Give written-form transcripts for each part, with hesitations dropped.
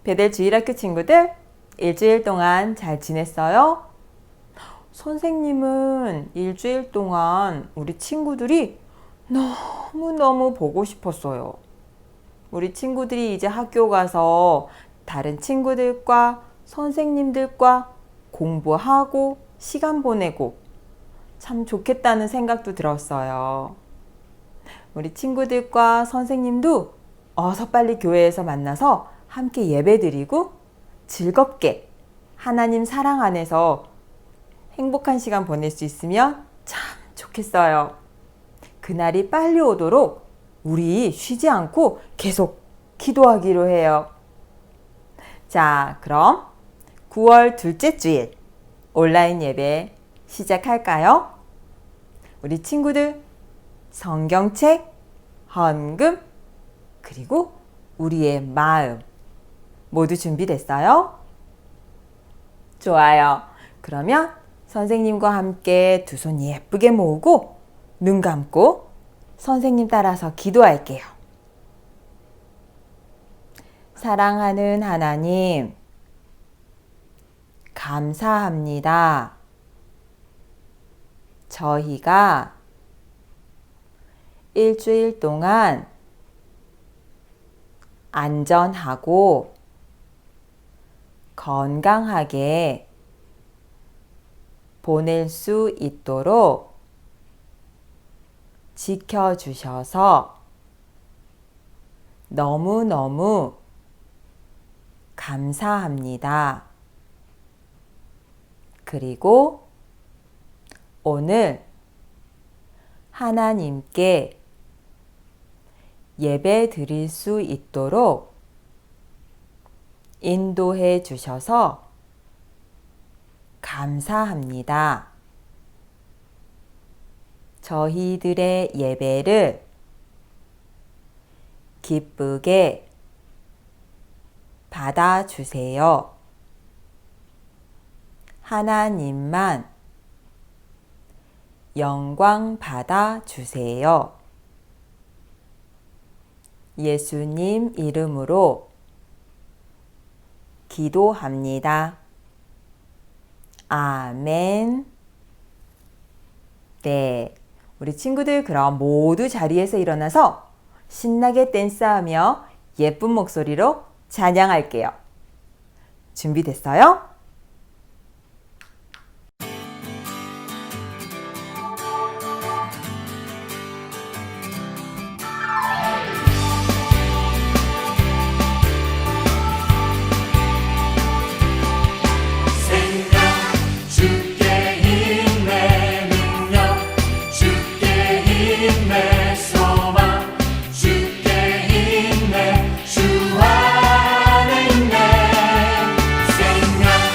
베델 주일학교 친구들, 일주일 동안 잘 지냈어요? 선생님은 일주일 동안 우리 친구들이 너무너무 보고 싶었어요. 우리 친구들이 이제 학교 가서 다른 친구들과 선생님들과 공부하고 시간 보내고 참 좋겠다는 생각도 들었어요. 우리 친구들과 선생님도 어서 빨리 교회에서 만나서 함께 예배드리고 즐겁게 하나님 사랑 안에서 행복한 시간 보낼 수 있으면 참 좋겠어요. 그날이 빨리 오도록 우리 쉬지 않고 계속 기도하기로 해요. 자, 그럼 9월 둘째 주일 온라인 예배 시작할까요? 우리 친구들 성경책, 헌금, 그리고 우리의 마음 모두 준비됐어요? 좋아요. 그러면 선생님과 함께 두 손 예쁘게 모으고 눈 감고 선생님 따라서 기도할게요. 사랑하는 하나님, 감사합니다. 저희가 일주일 동안 안전하고 건강하게 보낼 수 있도록 지켜주셔서 너무너무 감사합니다. 그리고 오늘 하나님께 예배 드릴 수 있도록 인도해 주셔서 감사합니다. 저희들의 예배를 기쁘게 받아주세요. 하나님만 영광 받아주세요. 예수님 이름으로 기도합니다. 아멘. 네, 우리 친구들 그럼 모두 자리에서 일어나서 신나게 댄스하며 예쁜 목소리로 찬양할게요. 준비됐어요? 주 안에 있네. 생명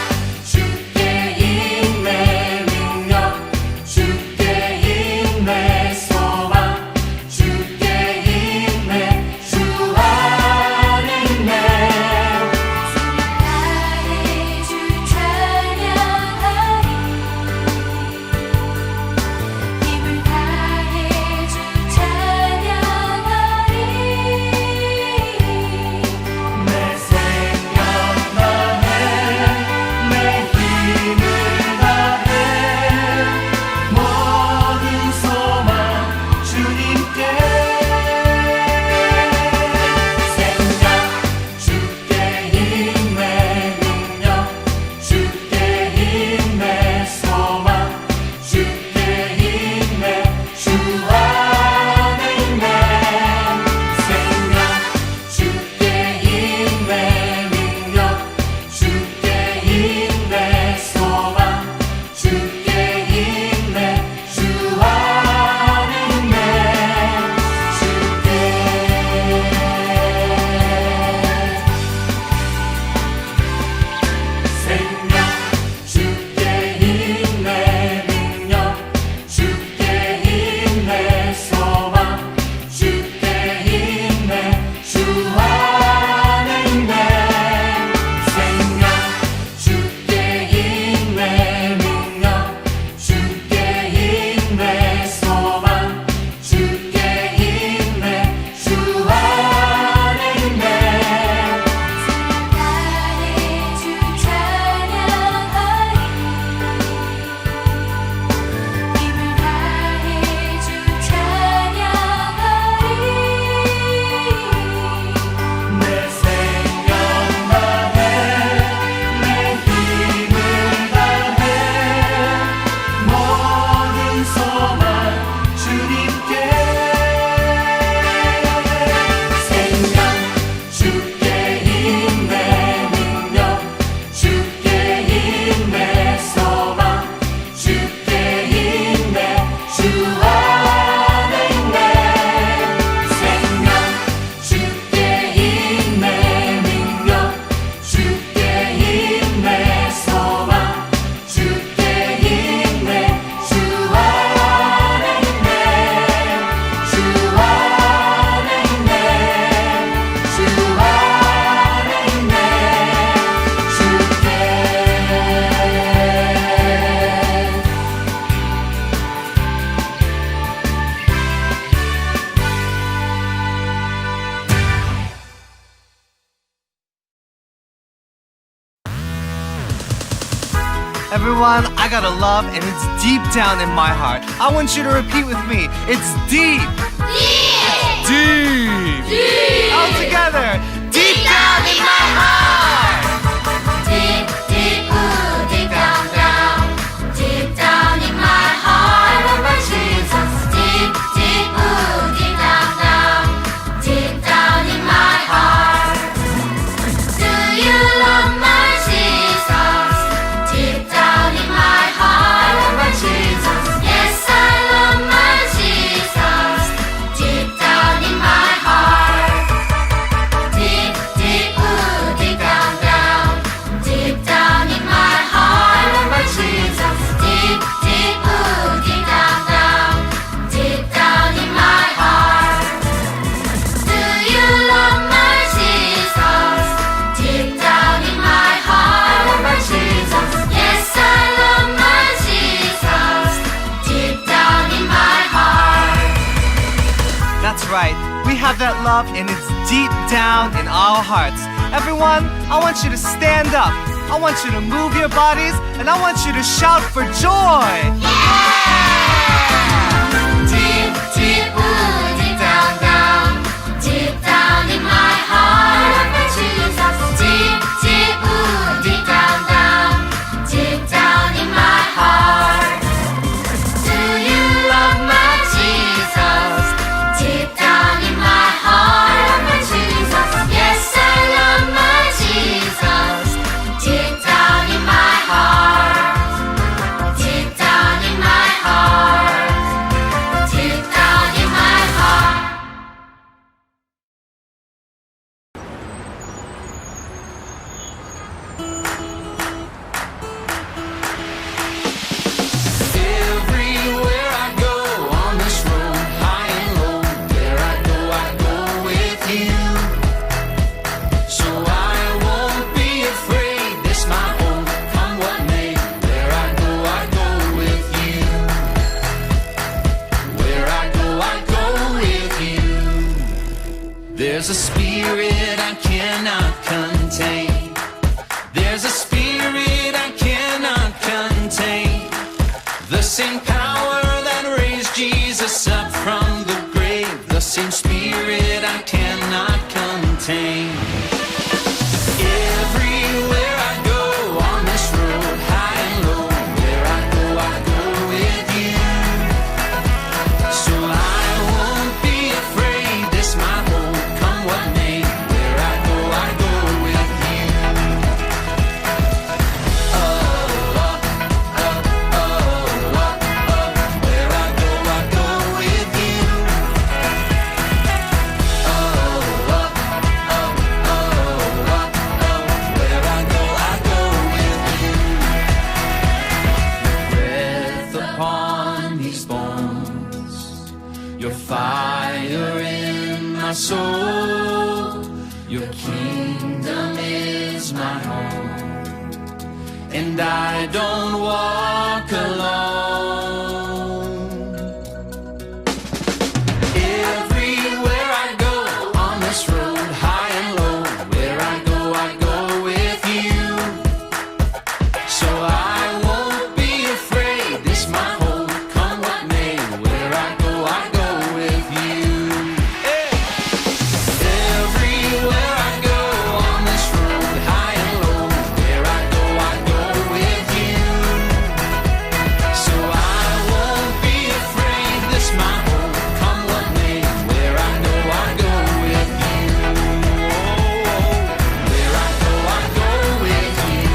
Everyone, I got a love and it's deep down in my heart. I want you to repeat with me. It's deep. Deep. Deep. All together. Deep down in my heart. Deep, deep, ooh, deep down, down. Deep down in my heart, I love my Jesus. Deep, deep, ooh, deep down, down. Deep down in my heart. Do you love my Jesus? Deep down in my heart, I love my Jesus. Yes, I love my Jesus. Deep down in my heart. Deep, deep, ooh, deep down, down. Deep down in my heart, I love my Jesus. Deep, deep, ooh, deep down, down. Deep down in my heart. Do you love my Jesus? Deep down in my heart, I love my Jesus. Yes, I love my Jesus. Deep down in my heart. That's right. We have that love and it's deep down in our hearts. Everyone, I want you to stand up. I want you to move your bodies and I want you to shout for joy. Deep, deep, ooh, deep down, down. Deep down in my heart, I love my Jesus. Deep, deep, ooh, deep down, down. Deep down in my heart. Do you love my Jesus? Deep down in my heart, I love my Jesus. Yes, I love my Jesus. Deep down in my heart. Deep down in my heart. Deep down in my heart. Everywhere I go on this road, high and low, where I go with you. So I won't be afraid, this my home, come what may. Where I go with you. Where I go with you. There's a spirit I cannot contain. There's a spirit I cannot contain. The same power that raised Jesus up from the grave, the same spirit I cannot contain. Everywhere I go on this road, high and low, where I go with you. So I won't be afraid, this my home, come what may. Where I go with you. Where I go with you. Where I go with you. Breath upon these bones, your fire in my soul, your kingdom is my home, and I don't walk alone. Everywhere I go on this road, high and low, where I go with you. So I won't be afraid, this my home, come what may. Where I go with you. Everywhere I go on this road, high and low, where I go with you. So I won't be afraid, this my home, come what may. Where I go with you. Where I go with you.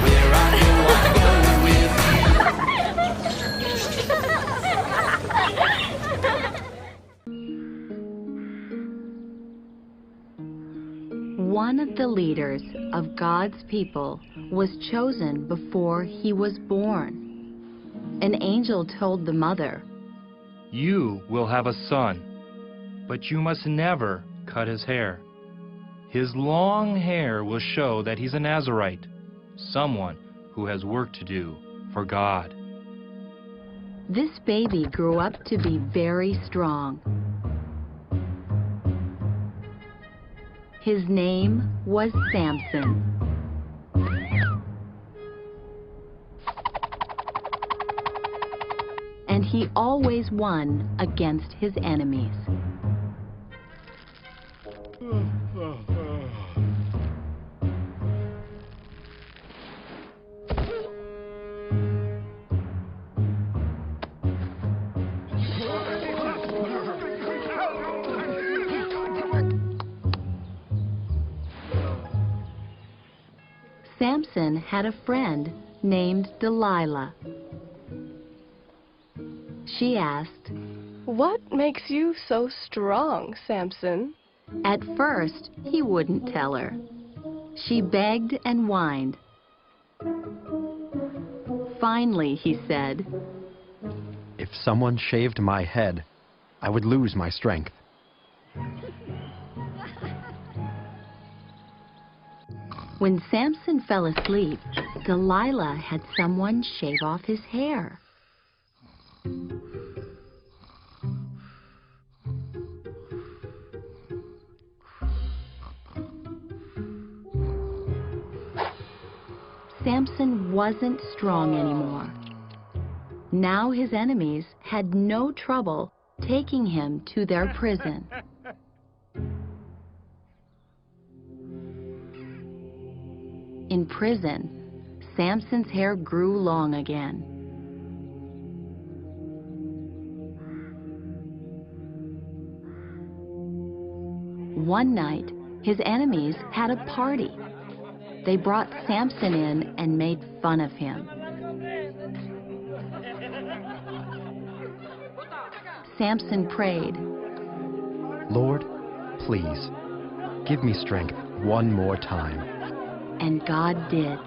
Where I go with you. One of the leaders of God's people was chosen before he was born. An angel told the mother, You will have a son, but you must never cut his hair. His long hair will show that he's a Nazarite, someone who has work to do for God. This baby grew up to be very strong. His name was Samson. he always won against his enemies. Samson had a friend named Delilah. She asked, What makes you so strong, Samson? at first, he wouldn't tell her. She begged and whined. Finally, he said, If someone shaved my head, I would lose my strength. when Samson fell asleep, Delilah had someone shave off his hair. Samson wasn't strong anymore. Now his enemies had no trouble taking him to their prison. In prison, Samson's hair grew long again. One night, his enemies had a party. They brought Samson in and made fun of him. Samson prayed, Lord, please, give me strength one more time. and God did.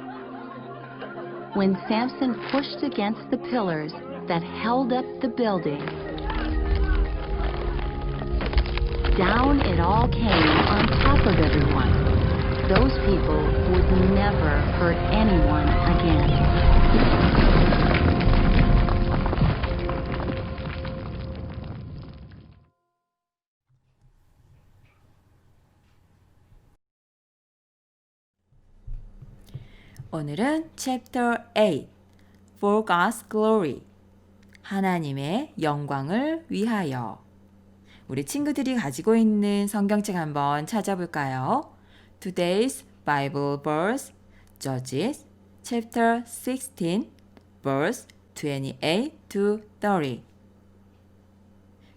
When Samson pushed against the pillars that held up the building, down it all came on top of everyone. Those people would never hurt anyone again. 오늘은 Chapter 8 For God's Glory 하나님의 영광을 위하여. 우리 친구들이 가지고 있는 성경책 한번 찾아볼까요? Today's Bible verse, Judges chapter 16, verse 28 to 30.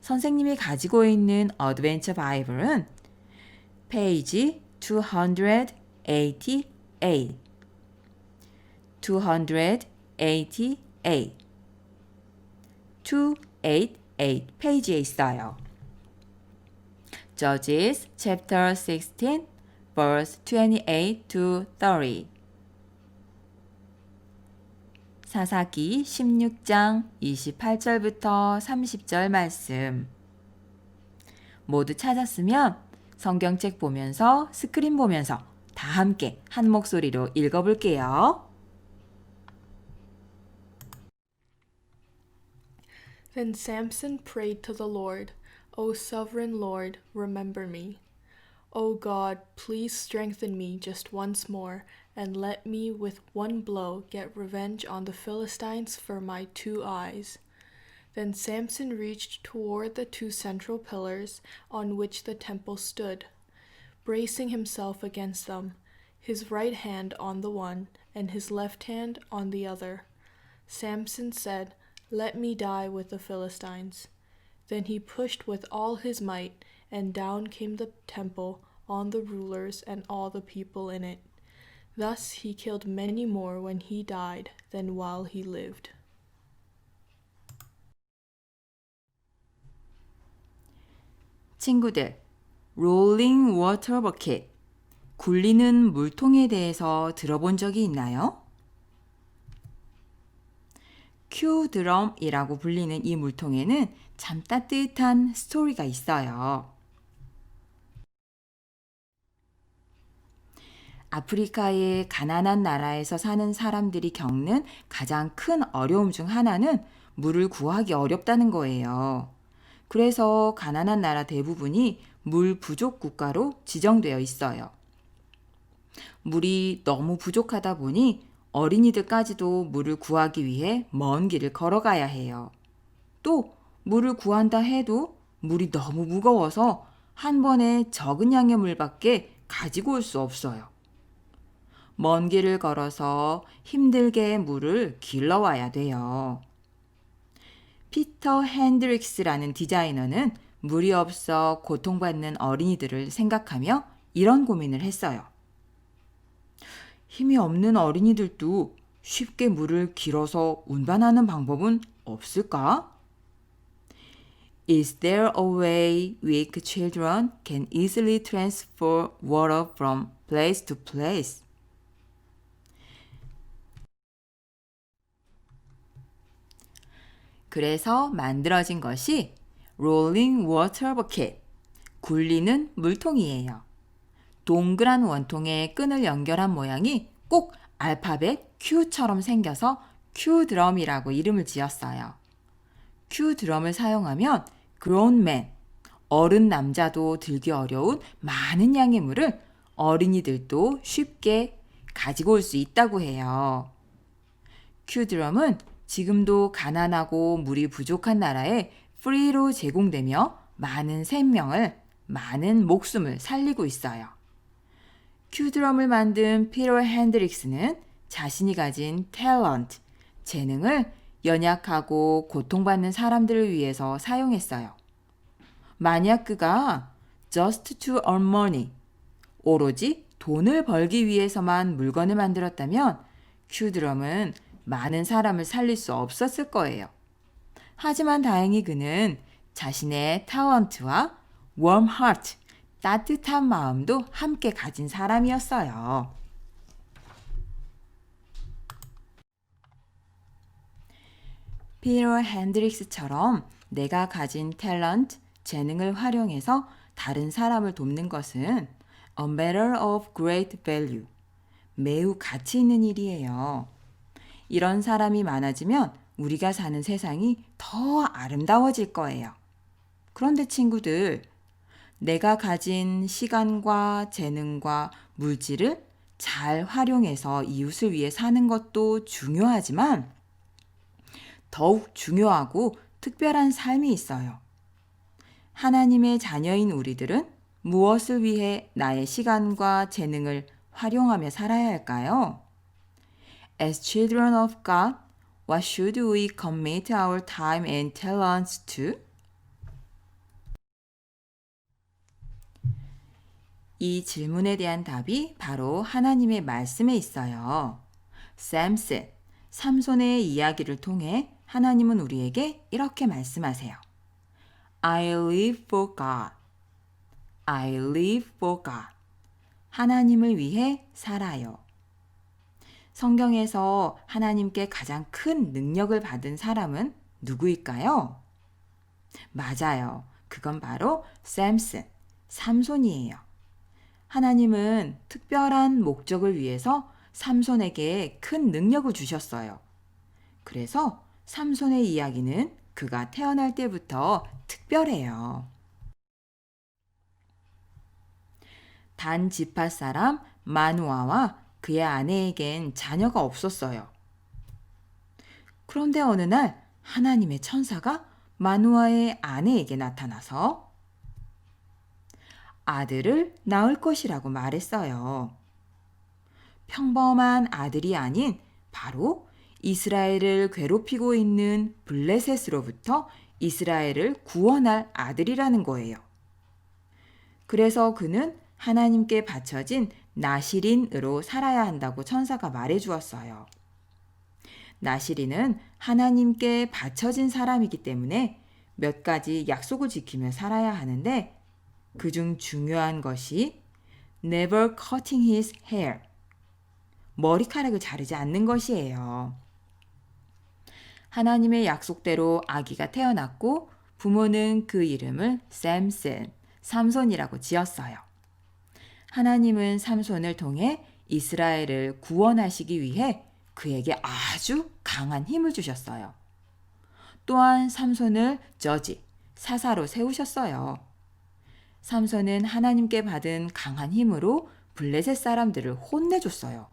선생님이 가지고 있는 어드벤처 바이블은 페이지 288, 288 페이지에 있어요. Judges chapter 16 verse 28 to 30. 사사기 16장 28절부터 30절 말씀. 모두 찾았으면 성경책 보면서 스크린 보면서 다 함께 한 목소리로 읽어볼게요. Then Samson prayed to the Lord, O sovereign Lord, remember me. O God, please strengthen me just once more, and let me with one blow get revenge on the Philistines for my 2 eyes. Then Samson reached toward the 2 central pillars on which the temple stood, bracing himself against them, his right hand on the one and his left hand on the other. Samson said, Let me die with the Philistines. Then he pushed with all his might, and down came the temple on the rulers and all the people in it. Thus he killed many more when he died than while he lived. 친구들, Rolling Water Bucket, 굴리는 물통에 대해서 들어본 적이 있나요? 큐드럼이라고 불리는 이 물통에는 참 따뜻한 스토리가 있어요. 아프리카의 가난한 나라에서 사는 사람들이 겪는 가장 큰 어려움 중 하나는 물을 구하기 어렵다는 거예요. 그래서 가난한 나라 대부분이 물 부족 국가로 지정되어 있어요. 물이 너무 부족하다 보니 어린이들까지도 물을 구하기 위해 먼 길을 걸어가야 해요. 또 물을 구한다 해도 물이 너무 무거워서 한 번에 적은 양의 물밖에 가지고 올 수 없어요. 먼 길을 걸어서 힘들게 물을 길러와야 돼요. 피터 핸드릭스라는 디자이너는 물이 없어 고통받는 어린이들을 생각하며 이런 고민을 했어요. 힘이 없는 어린이들도 쉽게 물을 길어서 운반하는 방법은 없을까? Is there a way weak children can easily transfer water from place to place? 그래서 만들어진 것이 Rolling Water Bucket, 굴리는 물통이에요. 동그란 원통에 끈을 연결한 모양이 꼭 알파벳 Q처럼 생겨서 Q드럼이라고 이름을 지었어요. Q드럼을 사용하면 grown man, 어른 남자도 들기 어려운 많은 양의 물을 어린이들도 쉽게 가지고 올 수 있다고 해요. Q드럼은 지금도 가난하고 물이 부족한 나라에 프리로 제공되며 많은 생명을, 많은 목숨을 살리고 있어요. 큐드럼을 만든 피터 핸드릭스는 자신이 가진 탤런트, 재능을 연약하고 고통받는 사람들을 위해서 사용했어요. 만약 그가 just to earn money, 오로지 돈을 벌기 위해서만 물건을 만들었다면 큐드럼은 많은 사람을 살릴 수 없었을 거예요. 하지만 다행히 그는 자신의 탤런트와 warm heart, 따뜻한 마음도 함께 가진 사람이었어요. 피터 핸드릭스처럼 내가 가진 탤런트, 재능을 활용해서 다른 사람을 돕는 것은 a matter of great value, 매우 가치 있는 일이에요. 이런 사람이 많아지면 우리가 사는 세상이 더 아름다워질 거예요. 그런데 친구들, 내가 가진 시간과 재능과 물질을 잘 활용해서 이웃을 위해 사는 것도 중요하지만 더욱 중요하고 특별한 삶이 있어요. 하나님의 자녀인 우리들은 무엇을 위해 나의 시간과 재능을 활용하며 살아야 할까요? As children of God, what should we commit our time and talents to? 이 질문에 대한 답이 바로 하나님의 말씀에 있어요. 삼손의 이야기를 통해 하나님은 우리에게 이렇게 말씀하세요. I live for God. I live for God. 하나님을 위해 살아요. 성경에서 하나님께 가장 큰 능력을 받은 사람은 누구일까요? 맞아요. 그건 바로 삼손이에요. 하나님은 특별한 목적을 위해서 삼손에게 큰 능력을 주셨어요. 그래서 삼손의 이야기는 그가 태어날 때부터 특별해요. 단 지파 사람 마누아와 그의 아내에겐 자녀가 없었어요. 그런데 어느 날 하나님의 천사가 마누아의 아내에게 나타나서 아들을 낳을 것이라고 말했어요. 평범한 아들이 아닌 바로 이스라엘을 괴롭히고 있는 블레셋으로부터 이스라엘을 구원할 아들이라는 거예요. 그래서 그는 하나님께 바쳐진 나시린으로 살아야 한다고 천사가 말해 주었어요. 나시린은 하나님께 바쳐진 사람이기 때문에 몇 가지 약속을 지키며 살아야 하는데 그중 중요한 것이 never cutting his hair, 머리카락을 자르지 않는 것이에요. 하나님의 약속대로 아기가 태어났고 부모는 그 이름을 삼손이라고 지었어요. 하나님은 삼손을 통해 이스라엘을 구원하시기 위해 그에게 아주 강한 힘을 주셨어요. 또한 삼손을 저지, 사사로 세우셨어요. 삼손은 하나님께 받은 강한 힘으로 블레셋 사람들을 혼내줬어요.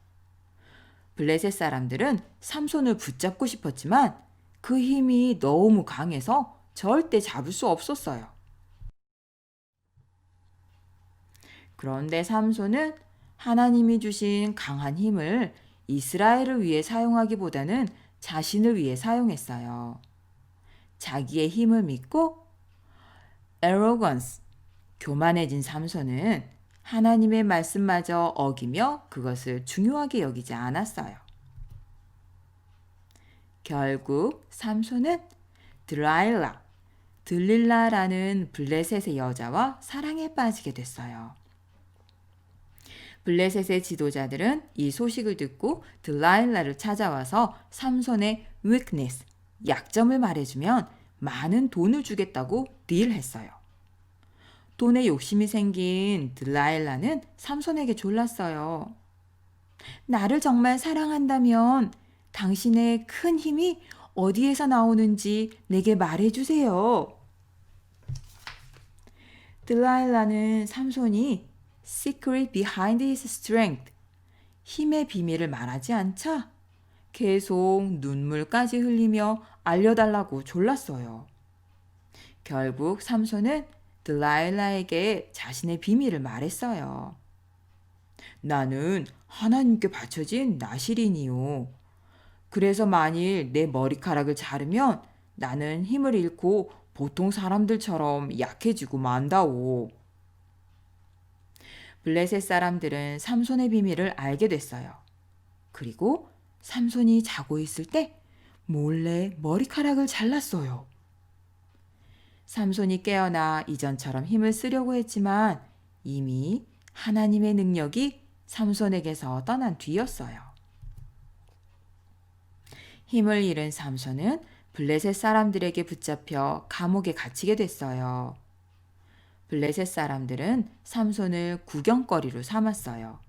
블레셋 사람들은 삼손을 붙잡고 싶었지만 그 힘이 너무 강해서 절대 잡을 수 없었어요. 그런데 삼손은 하나님이 주신 강한 힘을 이스라엘을 위해 사용하기보다는 자신을 위해 사용했어요. 자기의 힘을 믿고 arrogance, 교만해진 삼손은 하나님의 말씀마저 어기며 그것을 중요하게 여기지 않았어요. 결국 삼손은 들릴라라는 블레셋의 여자와 사랑에 빠지게 됐어요. 블레셋의 지도자들은 이 소식을 듣고 들라일라를 찾아와서 삼손의 weakness, 약점을 말해주면 많은 돈을 주겠다고 딜했어요. 돈에 욕심이 생긴 들라일라는 삼손에게 졸랐어요. 나를 정말 사랑한다면 당신의 큰 힘이 어디에서 나오는지 내게 말해주세요. 들라일라는 삼손이 secret behind his strength, 힘의 비밀을 말하지 않자 계속 눈물까지 흘리며 알려달라고 졸랐어요. 결국 삼손은 들라일라에게 자신의 비밀을 말했어요. 나는 하나님께 바쳐진 나실이니요. 그래서 만일 내 머리카락을 자르면 나는 힘을 잃고 보통 사람들처럼 약해지고 만다오. 블레셋 사람들은 삼손의 비밀을 알게 됐어요. 그리고 삼손이 자고 있을 때 몰래 머리카락을 잘랐어요. 삼손이 깨어나 이전처럼 힘을 쓰려고 했지만 이미 하나님의 능력이 삼손에게서 떠난 뒤였어요. 힘을 잃은 삼손은 블레셋 사람들에게 붙잡혀 감옥에 갇히게 됐어요. 블레셋 사람들은 삼손을 구경거리로 삼았어요.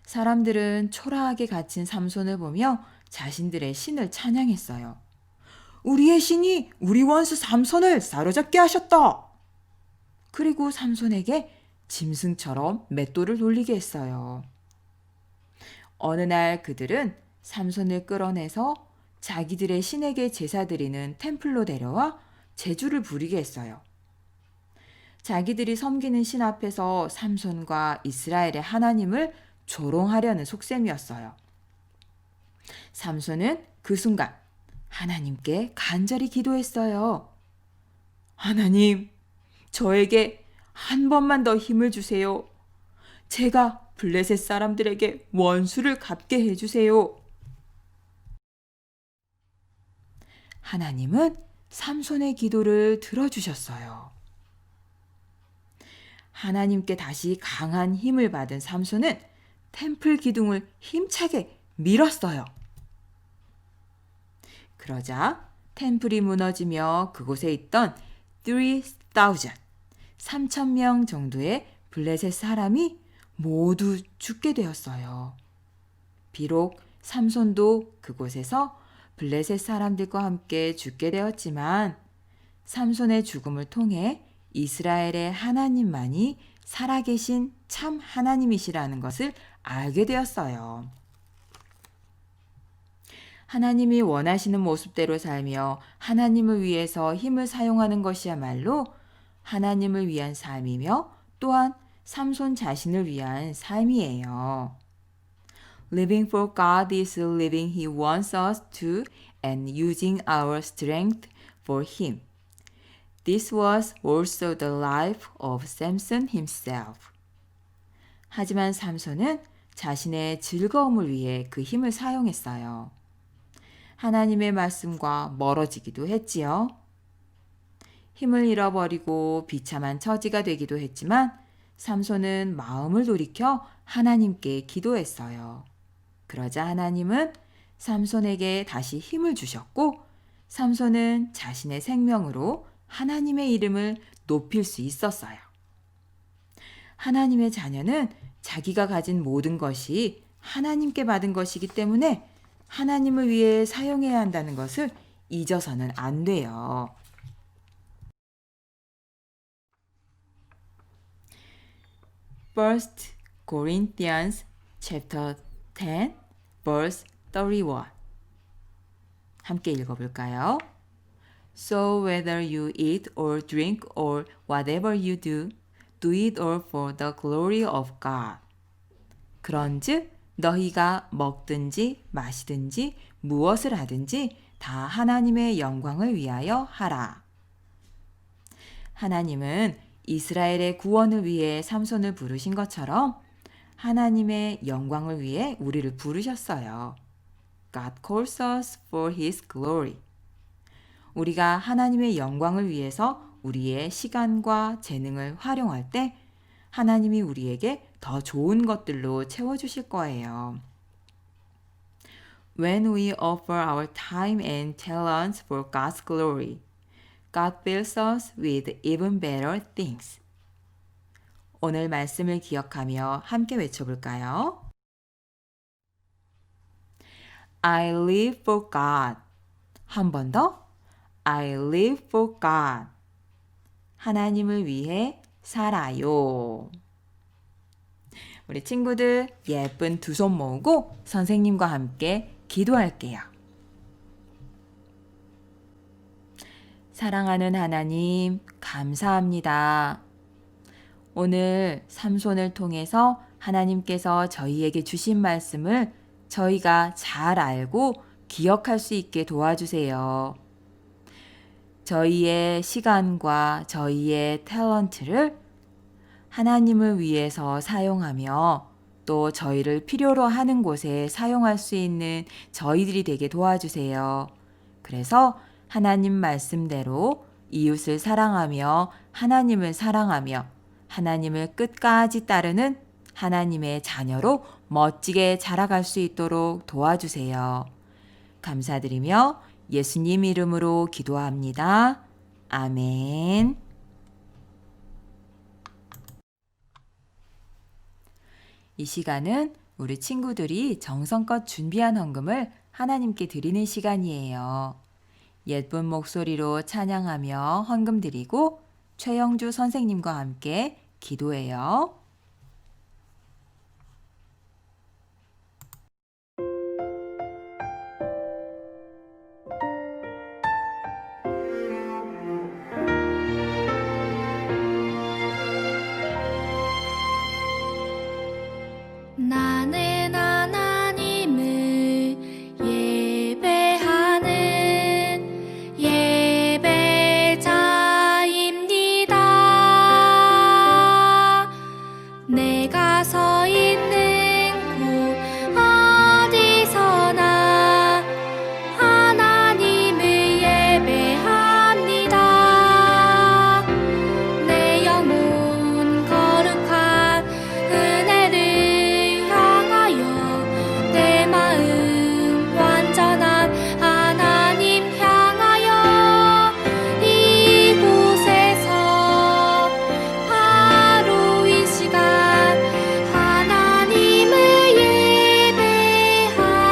사람들은 초라하게 갇힌 삼손을 보며 자신들의 신을 찬양했어요. 우리의 신이 우리 원수 삼손을 사로잡게 하셨다. 그리고 삼손에게 짐승처럼 맷돌을 돌리게 했어요. 어느 날 그들은 삼손을 끌어내서 자기들의 신에게 제사 드리는 템플로 데려와 제주를 부리게 했어요. 자기들이 섬기는 신 앞에서 삼손과 이스라엘의 하나님을 조롱하려는 속셈이었어요. 삼손은 그 순간 하나님께 간절히 기도했어요. 하나님, 저에게 한 번만 더 힘을 주세요. 제가 블레셋 사람들에게 원수를 갚게 해주세요. 하나님은 삼손의 기도를 들어주셨어요. 하나님께 다시 강한 힘을 받은 삼손은 템플 기둥을 힘차게 밀었어요. 그러자 템플이 무너지며 그곳에 있던 3,000명 정도의 블레셋 사람이 모두 죽게 되었어요. 비록 삼손도 그곳에서 블레셋 사람들과 함께 죽게 되었지만 삼손의 죽음을 통해 이스라엘의 하나님만이 살아계신 참 하나님이시라는 것을 알게 되었어요. 하나님이 원하시는 모습대로 살며 하나님을 위해서 힘을 사용하는 것이야말로 하나님을 위한 삶이며 또한 삼손 자신을 위한 삶이에요. Living for God is living He wants us to and using our strength for Him. This was also the life of Samson himself. 하지만 삼손은 자신의 즐거움을 위해 그 힘을 사용했어요. 하나님의 말씀과 멀어지기도 했지요. 힘을 잃어버리고 비참한 처지가 되기도 했지만 삼손은 마음을 돌이켜 하나님께 기도했어요. 그러자 하나님은 삼손에게 다시 힘을 주셨고 삼손은 자신의 생명으로 하나님의 이름을 높일 수 있었어요. 하나님의 자녀는 자기가 가진 모든 것이 하나님께 받은 것이기 때문에 하나님을 위해 사용해야 한다는 것을 잊어서는 안 돼요. First Corinthians chapter 10 verse 31. 함께 읽어볼까요? So whether you eat or drink or whatever you do, do it all for the glory of God. 그런즉 너희가 먹든지 마시든지 무엇을 하든지 다 하나님의 영광을 위하여 하라. 하나님은 이스라엘의 구원을 위해 삼손을 부르신 것처럼 하나님의 영광을 위해 우리를 부르셨어요. God calls us for His glory. 우리가 하나님의 영광을 위해서 우리의 시간과 재능을 활용할 때 하나님이 우리에게 더 좋은 것들로 채워주실 거예요. When we offer our time and talents for God's glory, God fills us with even better things. 오늘 말씀을 기억하며 함께 외쳐볼까요? I live for God. 한 번 더. I live for God. 하나님을 위해 살아요. 우리 친구들 예쁜 두 손 모으고 선생님과 함께 기도할게요. 사랑하는 하나님, 감사합니다. 오늘 삼손을 통해서 하나님께서 저희에게 주신 말씀을 저희가 잘 알고 기억할 수 있게 도와주세요. 저희의 시간과 저희의 탤런트를 하나님을 위해서 사용하며 또 저희를 필요로 하는 곳에 사용할 수 있는 저희들이 되게 도와주세요. 그래서 하나님 말씀대로 이웃을 사랑하며 하나님을 사랑하며 하나님을 끝까지 따르는 하나님의 자녀로 멋지게 자라갈 수 있도록 도와주세요. 감사드리며 예수님 이름으로 기도합니다. 아멘. 이 시간은 우리 친구들이 정성껏 준비한 헌금을 하나님께 드리는 시간이에요. 예쁜 목소리로 찬양하며 헌금 드리고 최영주 선생님과 함께 기도해요. 나는 하나님을 예배하는 예배자입니다. 내가 서 있는 곳 어디서나 하나님을 예배합니다. 내 영혼 거룩한 은혜를 향하여 내 마음 완전한 하나님 향하여 이곳에서 바로 이 시간 하나님을 예배합니다.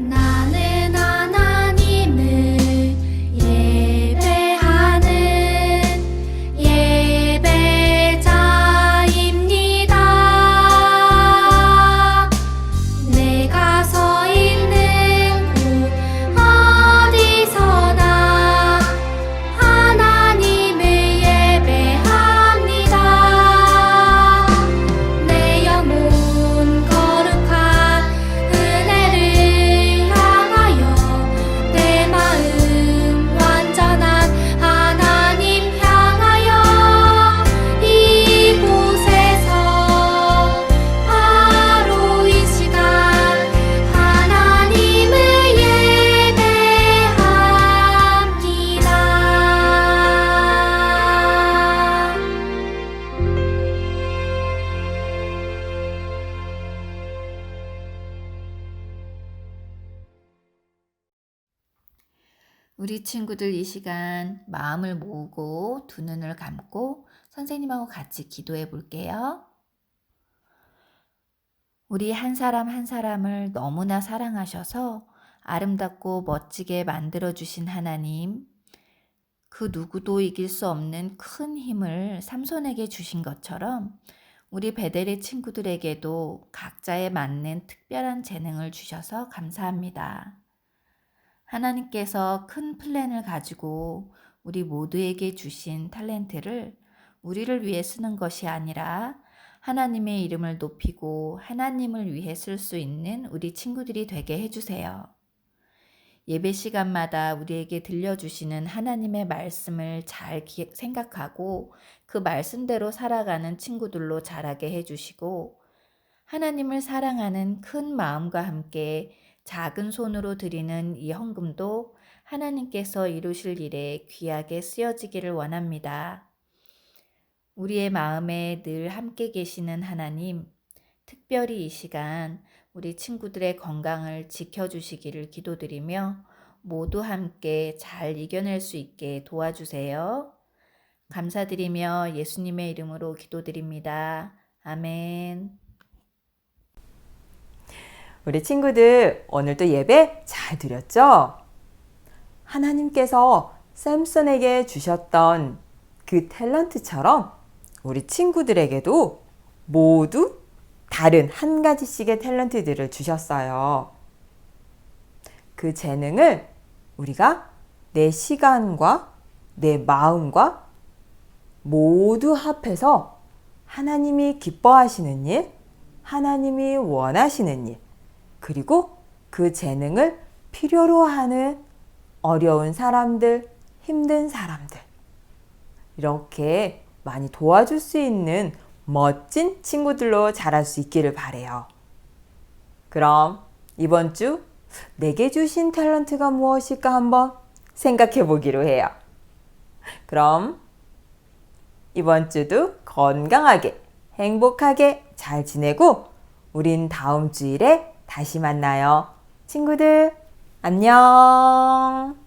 나는 하나님을 예배하는 예배자입니다. 내가 서 있는 곳 어디서나 하나님을 예배합니다. 내 영혼 거룩한 은혜를 향하여 내 마음 완전한 하나님 향하여 이곳에서 바로 이 시간 하나님을 예배합니다. 우리 친구들 이 시간 마음을 모으고 두 눈을 감고 선생님하고 같이 기도해 볼게요. 우리 한 사람 한 사람을 너무나 사랑하셔서 아름답고 멋지게 만들어주신 하나님, 그 누구도 이길 수 없는 큰 힘을 삼손에게 주신 것처럼 우리 베델의 친구들에게도 각자에 맞는 특별한 재능을 주셔서 감사합니다. 하나님께서 큰 플랜을 가지고 우리 모두에게 주신 탤런트를 우리를 위해 쓰는 것이 아니라 하나님의 이름을 높이고 하나님을 위해 쓸 수 있는 우리 친구들이 되게 해주세요. 예배 시간마다 우리에게 들려주시는 하나님의 말씀을 잘 생각하고 그 말씀대로 살아가는 친구들로 자라게 해주시고 하나님을 사랑하는 큰 마음과 함께 작은 손으로 드리는 이 헌금도 하나님께서 이루실 일에 귀하게 쓰여지기를 원합니다. 우리의 마음에 늘 함께 계시는 하나님, 특별히 이 시간 우리 친구들의 건강을 지켜주시기를 기도드리며 모두 함께 잘 이겨낼 수 있게 도와주세요. 감사드리며 예수님의 이름으로 기도드립니다. 아멘. 우리 친구들 오늘도 예배 잘 드렸죠? 하나님께서 샘슨에게 주셨던 그 탤런트처럼 우리 친구들에게도 모두 다른 한 가지씩의 탤런트들을 주셨어요. 그 재능을 우리가 내 시간과 내 마음과 모두 합해서 하나님이 기뻐하시는 일, 하나님이 원하시는 일, 그리고 그 재능을 필요로 하는 어려운 사람들, 힘든 사람들, 이렇게 많이 도와줄 수 있는 멋진 친구들로 자랄 수 있기를 바래요. 그럼 이번 주 내게 주신 탤런트가 무엇일까 한번 생각해 보기로 해요. 그럼 이번 주도 건강하게 행복하게 잘 지내고 우린 다음 주일에 다시 만나요. 친구들 안녕.